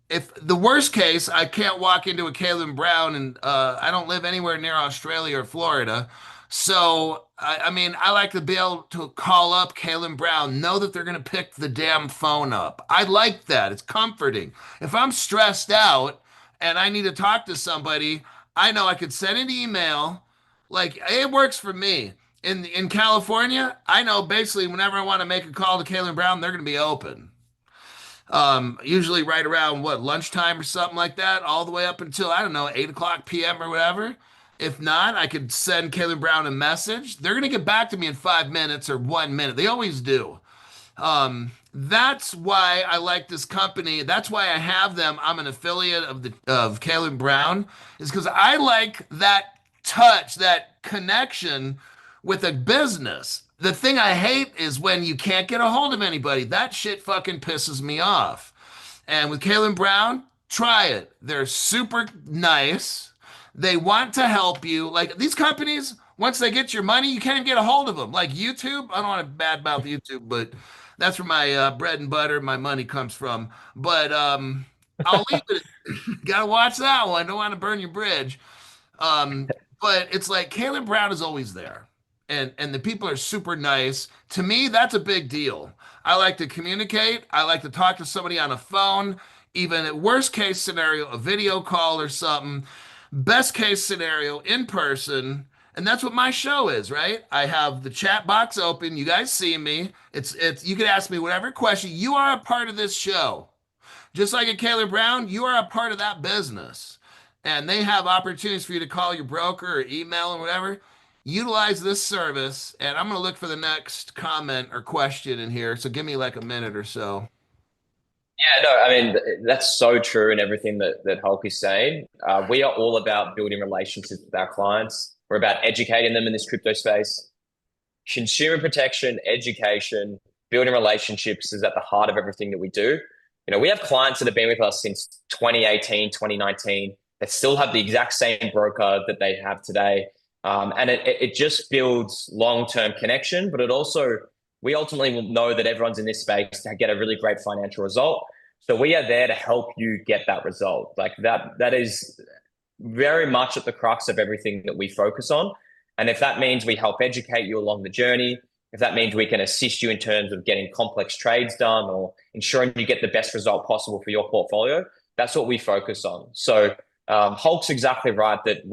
If the worst case, I can't walk into a Kalen Brown and I don't live anywhere near Australia or Florida. So, I mean, I like to be able to call up Kalen Brown, know that they're going to pick the damn phone up. I like that. It's comforting. If I'm stressed out and I need to talk to somebody, I know I could send an email. Like, it works for me. In California, I know basically whenever I want to make a call to Kalen Brown, they're going to be open. Usually right around what, lunchtime or something like that, all the way up until, I don't know, 8 o'clock p.m. or whatever. If not, I could send Caleb Brown a message. They're going to get back to me in 5 minutes or 1 minute. They always do. That's why I like this company. That's why I have them. I'm an affiliate of Caleb Brown, is because I like that touch, that connection with a business. The thing I hate is when you can't get a hold of anybody. That shit fucking pisses me off. And with Caleb Brown, try it. They're super nice. They want to help you. Like these companies, once they get your money, you can't get a hold of them. Like YouTube, I don't want to badmouth YouTube, but that's where my bread and butter, my money comes from. But I'll leave it. Gotta watch that one. Don't want to burn your bridge. Um, but it's like Caleb Brown is always there, and the people are super nice. To me, that's a big deal. I like to communicate. I like to talk to somebody on a phone, even at worst case scenario, a video call or something. Best case scenario, in person. And that's what my show is, right? I have the chat box open. You guys see me. It's you can ask me whatever question. You are a part of this show. Just like at Caleb Brown, you are a part of that business. And they have opportunities for you to call your broker or email or whatever. Utilize this service. And I'm going to look for the next comment or question in here. So give me like a minute or so. Yeah, no, I mean that's so true in everything that Hulk is saying. We are all about building relationships with our clients. We're about educating them in this crypto space. Consumer protection, education, building relationships is at the heart of everything that we do. We have clients that have been with us since 2018, 2019 that still have the exact same broker that they have today. And it just builds long-term connection, but it also, we ultimately will know that everyone's in this space to get a really great financial result. So we are there to help you get that result. Like that is very much at the crux of everything that we focus on. And if that means we help educate you along the journey, if that means we can assist you in terms of getting complex trades done or ensuring you get the best result possible for your portfolio, that's what we focus on. So Hulk's exactly right that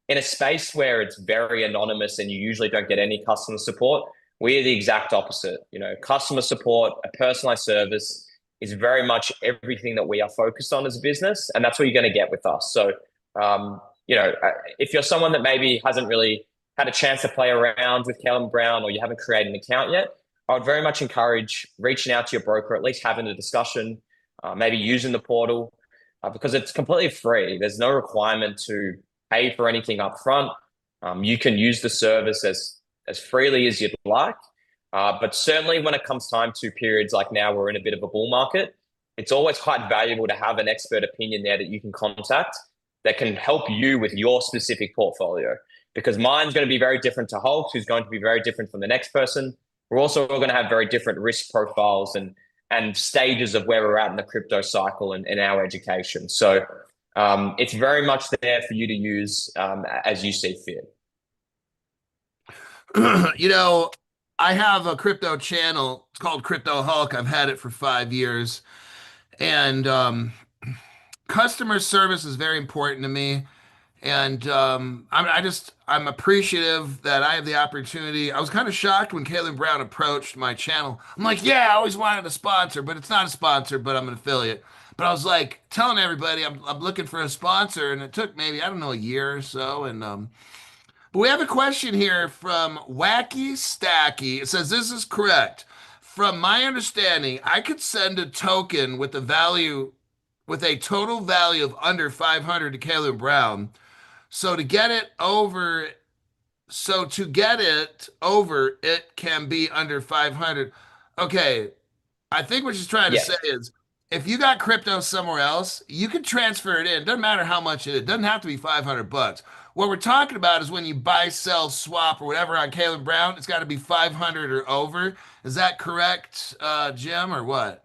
in a space where it's very anonymous and you usually don't get any customer support, we are the exact opposite. Customer support, a personalized service is very much everything that we are focused on as a business. And that's what you're going to get with us. So um, if you're someone that maybe hasn't really had a chance to play around with Kellen Brown or you haven't created an account yet, I would very much encourage reaching out to your broker, at least having a discussion, maybe using the portal, because it's completely free. There's no requirement to pay for anything up front. You can use the service as freely as you'd like. But certainly when it comes time to periods like now, we're in a bit of a bull market, it's always quite valuable to have an expert opinion there that you can contact that can help you with your specific portfolio. Because mine's going to be very different to Hulk's, who's going to be very different from the next person. We're also all going to have very different risk profiles and stages of where we're at in the crypto cycle and our education. So it's very much there for you to use as you see fit. You know, I have a crypto channel. It's called Crypto Hulk. I've had it for 5 years. And customer service is very important to me. And I'm appreciative that I have the opportunity. I was kind of shocked when Caleb Brown approached my channel. I'm like, yeah, I always wanted a sponsor, but it's not a sponsor, but I'm an affiliate. But I was like telling everybody I'm looking for a sponsor, and it took maybe, I don't know, a year or so. And but we have a question here from Wacky Stacky. It says, this is correct. From my understanding, I could send a token with a total value of under 500 to Caleb Brown. So to get it over, it can be under 500. Okay, I think what she's trying to Yeah, say is if you got crypto somewhere else, you can transfer it in. Doesn't matter how much it is. It doesn't have to be 500 bucks. What we're talking about is when you buy, sell, swap, or whatever on Caleb Brown, it's got to be 500 or over. Is that correct, Jim, or what?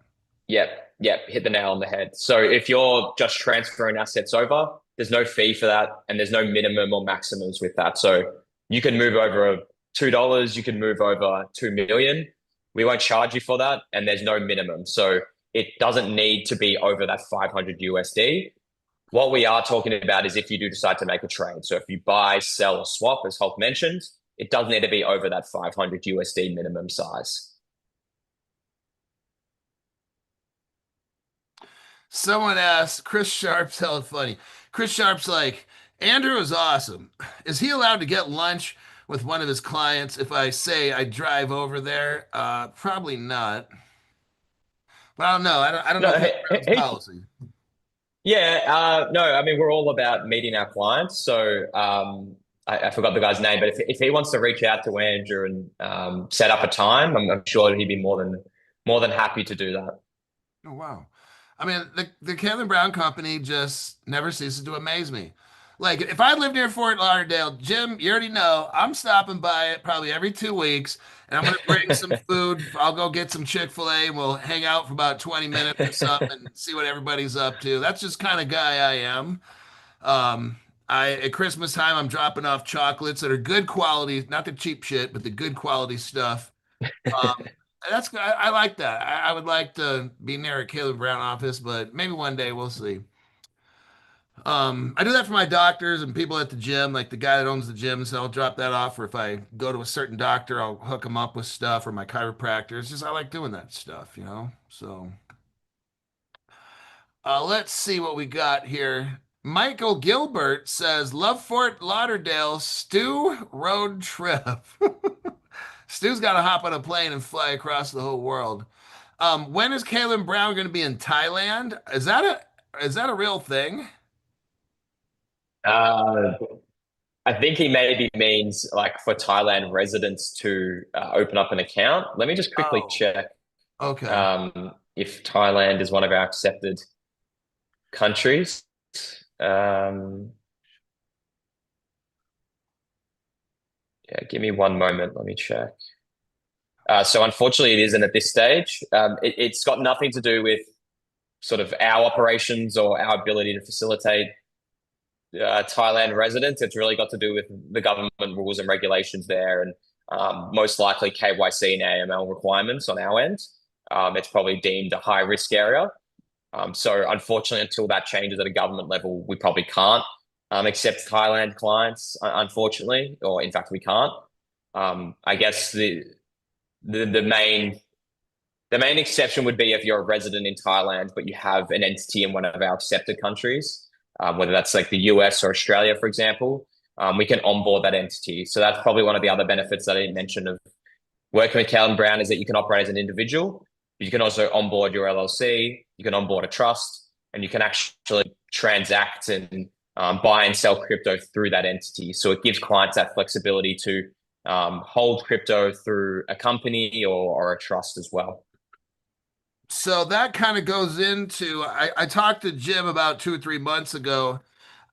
yep, hit the nail on the head. So if you're just transferring assets over, there's no fee for that, and there's no minimum or maximums with that. So you can move over $2, you can move over 2 million. We won't charge you for that, and there's no minimum. So it doesn't need to be over that 500 USD. What we are talking about is if you do decide to make a trade. So if you buy, sell, or swap, as Hulk mentioned, it does need to be over that 500 USD minimum size. Someone asked, Chris Sharp's hella funny. Chris Sharp's like, Andrew is awesome. Is he allowed to get lunch with one of his clients if I say I drive over there? Probably not. But I don't know. I don't know No, Caleb Brown's policy. yeah, no, I mean, we're all about meeting our clients. So I forgot the guy's name, but if he wants to reach out to Andrew and set up a time, I'm sure he'd be more than happy to do that. Oh, wow. I mean, the Caleb Brown company just never ceases to amaze me. Like, if I lived near Fort Lauderdale, Jim, you already know, I'm stopping by it probably every 2 weeks, and I'm going to bring some food. I'll go get some Chick-fil-A, and we'll hang out for about 20 minutes or something and see what everybody's up to. That's just kind of guy I am. At Christmas time, I'm dropping off chocolates that are good quality, not the cheap shit, but the good quality stuff. Um, I like that. I would like to be near a Caleb Brown office, but maybe one day we'll see. I do that for my doctors and people at the gym, like the guy that owns the gym. So I'll drop that off, or if I go to a certain doctor, I'll hook him up with stuff, or my chiropractor. It's just I like doing that stuff. So let's see what we got here. Michael Gilbert says, "Love Fort Lauderdale Stu road trip." Stu's got to hop on a plane and fly across the whole world. When is Caleb Brown going to be in Thailand? Is that a real thing? Uh, I think he maybe means like for Thailand residents to open up an account. Let me just quickly Oh, check okay. if Thailand is one of our accepted countries. Um, yeah, give me one moment. Let me check. So unfortunately, it isn't at this stage. It's got nothing to do with sort of our operations or our ability to facilitate Thailand residents. It's really got to do with the government rules and regulations there, and most likely KYC and AML requirements on our end. It's probably deemed a high risk area. So unfortunately, until that changes at a government level, we probably can't accept Thailand clients, unfortunately, or in fact, we can't. I guess the the main the main exception would be if you're a resident in Thailand, but you have an entity in one of our accepted countries, whether that's like the US or Australia, for example. We can onboard that entity. So that's probably one of the other benefits that I didn't mention of working with Calvin Brown is that you can operate as an individual, but you can also onboard your LLC, you can onboard a trust, and you can actually transact and buy and sell crypto through that entity. So it gives clients that flexibility to hold crypto through a company or a trust as well. So that kind of goes into I talked to Jim about 2 or 3 months ago.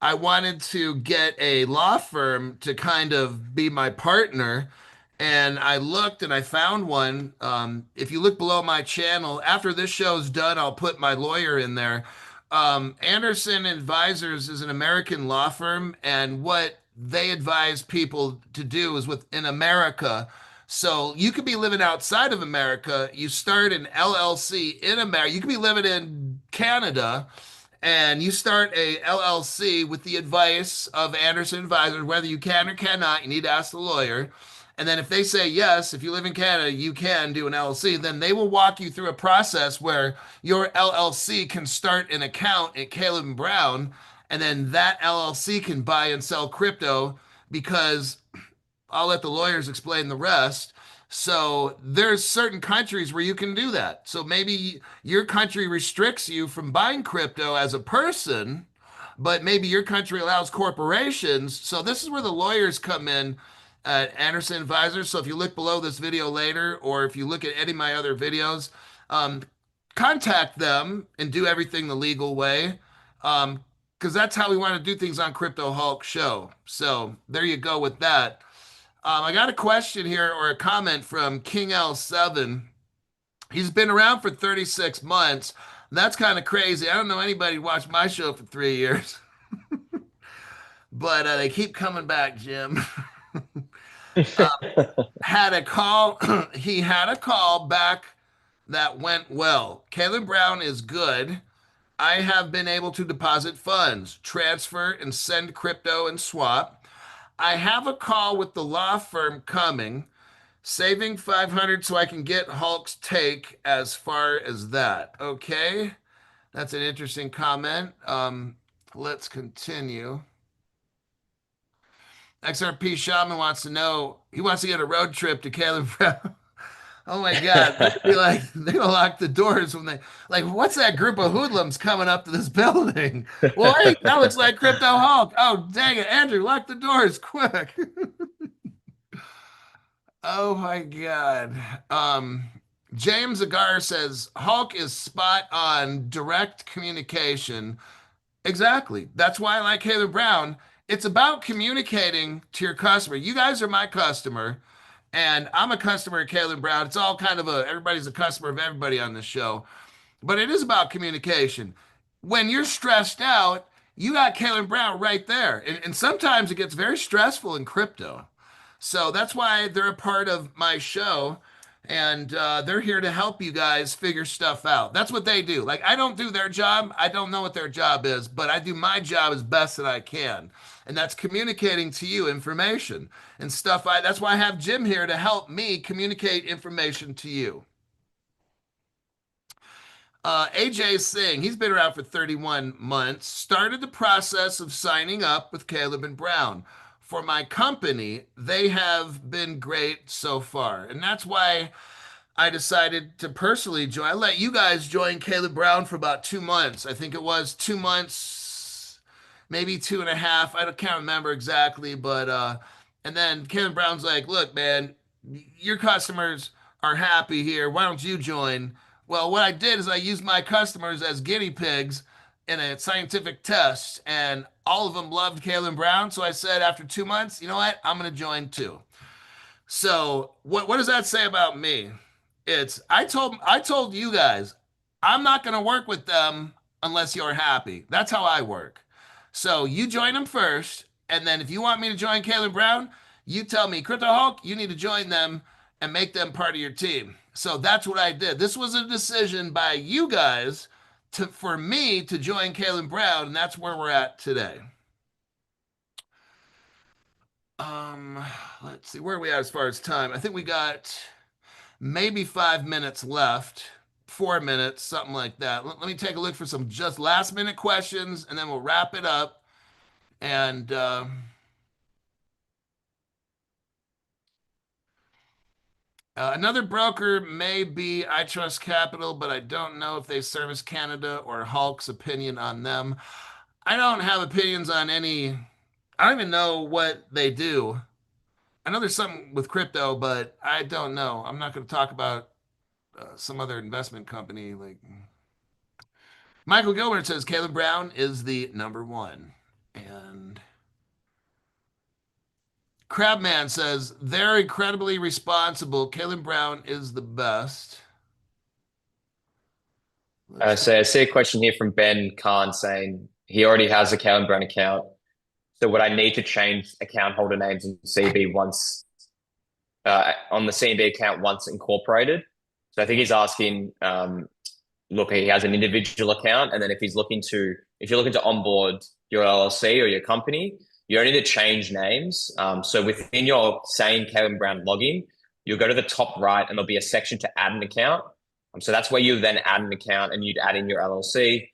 I wanted to get a law firm to kind of be my partner. And I looked and I found one. If you look below my channel, after this show's done, I'll put my lawyer in there. Anderson Advisors is an American law firm, and what they advise people to do is within America. So you could be living outside of America. You start an LLC in America. You could be living in Canada and you start a LLC with the advice of Anderson Advisors, whether you can or cannot, you need to ask the lawyer. And then if they say yes, if you live in Canada, you can do an LLC, then they will walk you through a process where your LLC can start an account at Caleb and Brown, and then that LLC can buy and sell crypto because I'll let the lawyers explain the rest. So there's certain countries where you can do that. So maybe your country restricts you from buying crypto as a person, but maybe your country allows corporations. So this is where the lawyers come in at Anderson Advisors. So if you look below this video later, or if you look at any of my other videos, um, contact them and do everything the legal way. Because that's how we want to do things on Crypto Hulk Show. So there you go with that. I got a question here or a comment from King L7. He's been around for 36 months. That's kind of crazy. I don't know anybody who watched my show for 3 years, but they keep coming back, Jim. Had a call. He had a call back that went well. Caleb Brown is good. I have been able to deposit funds, transfer, and send crypto and swap. I have a call with the law firm coming. Saving 500 so I can get Hulk's take as far as that. Okay. That's an interesting comment. Let's continue. XRP Shaman wants to know, he wants to get a road trip to Caleb Brown. Oh my God. They're gonna be like, they're gonna lock the doors when they like, what's that group of hoodlums coming up to this building? Well, hey, that looks like Crypto Hulk. Oh, dang it, Andrew, lock the doors quick. Oh my God. James Agar says Hulk is spot on direct communication. Exactly. That's why I like Caleb Brown. It's about communicating to your customer. You guys are my customer, and I'm a customer of Caleb Brown. It's all kind of everybody's a customer of everybody on this show. But it is about communication. When you're stressed out, you got Caleb Brown right there. And sometimes it gets very stressful in crypto. So that's why they're a part of my show. And they're here to help you guys figure stuff out. That's what they do. Like, I don't do their job. I don't know what their job is, but I do my job as best that I can. And that's communicating to you information and stuff. That's why I have Jim here to help me communicate information to you. AJ Singh, he's been around for 31 months, started the process of signing up with Caleb and Brown. For my company, they have been great so far. And that's why I decided to personally join. I let you guys join Caleb Brown for about 2 months. I think it was 2 months, maybe two and a half. Can't remember exactly, but and then Caleb Brown's like, "Look, man, your customers are happy here. Why don't you join?" Well, what I did is I used my customers as guinea pigs in a scientific test, and all of them loved Caleb Brown. So I said, after 2 months, you know what? I'm going to join too. So what does that say about me? It's I told you guys I'm not going to work with them unless you're happy. That's how I work. So you join them first, and then if you want me to join Caleb Brown, you tell me, Crypto Hulk, you need to join them and make them part of your team. So that's what I did. This was a decision by you guys for me to join Caleb Brown, and that's where we're at today. Um, let's see, where are we at as far as time? I think we got maybe 5 minutes left, 4 minutes, something like that. Let me take a look for some just last minute questions, and then we'll wrap it up. And another broker may be I Trust Capital, but I don't know if they service Canada or Hulk's opinion on them. I don't have opinions on any. I don't even know what they do. I know there's something with crypto, but I don't know. I'm not going to talk about some other investment company. Like Michael Gilbert says, Caleb Brown is the number one. And Crabman says, they're incredibly responsible. Caleb Brown is the best. Let's see. So I see a question here from Ben Khan saying he already has a Calvin Brown account. So would I need to change account holder names in CB once on the CB account once incorporated? So I think he's asking, look, he has an individual account, and then if you're looking to onboard your LLC or your company, you only need to change names. So within your same Calvin Brown login, you'll go to the top right, and there'll be a section to add an account. So that's where you then add an account, and you'd add in your LLC.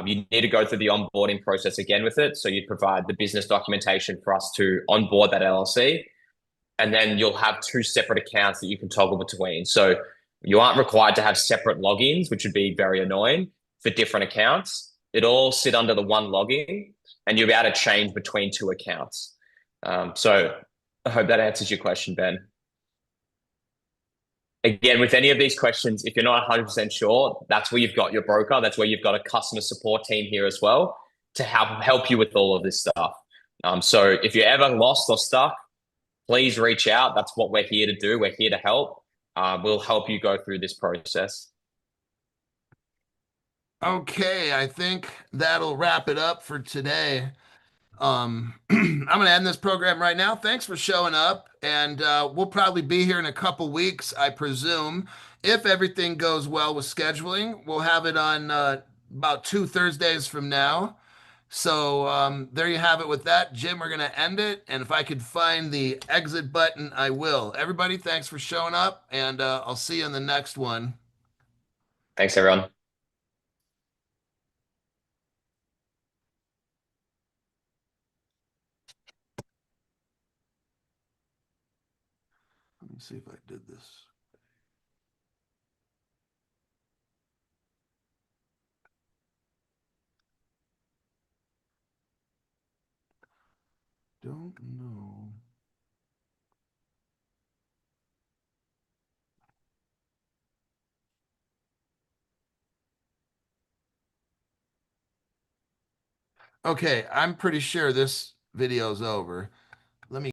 You need to go through the onboarding process again with it. So you'd provide the business documentation for us to onboard that LLC, and then you'll have two separate accounts that you can toggle between. So you aren't required to have separate logins, which would be very annoying for different accounts. It all sit under the one login, and you'll be able to change between two accounts. So I hope that answers your question, Ben. Again, with any of these questions, if you're not 100% sure, that's where you've got your broker. That's where you've got a customer support team here as well to help you with all of this stuff. So if you're ever lost or stuck, please reach out. That's what we're here to do. We're here to help. We'll help you go through this process. Okay, I think that'll wrap it up for today. I'm going to end this program right now. Thanks for showing up, and we'll probably be here in a couple weeks, I presume. If everything goes well with scheduling, we'll have it on about 2 Thursdays from now. So there you have it with that. Jim, we're going to end it. And if I could find the exit button, I will. Everybody, thanks for showing up, and I'll see you in the next one. Thanks, everyone. Let me see if I did this. Don't know. Okay, I'm pretty sure this video's over.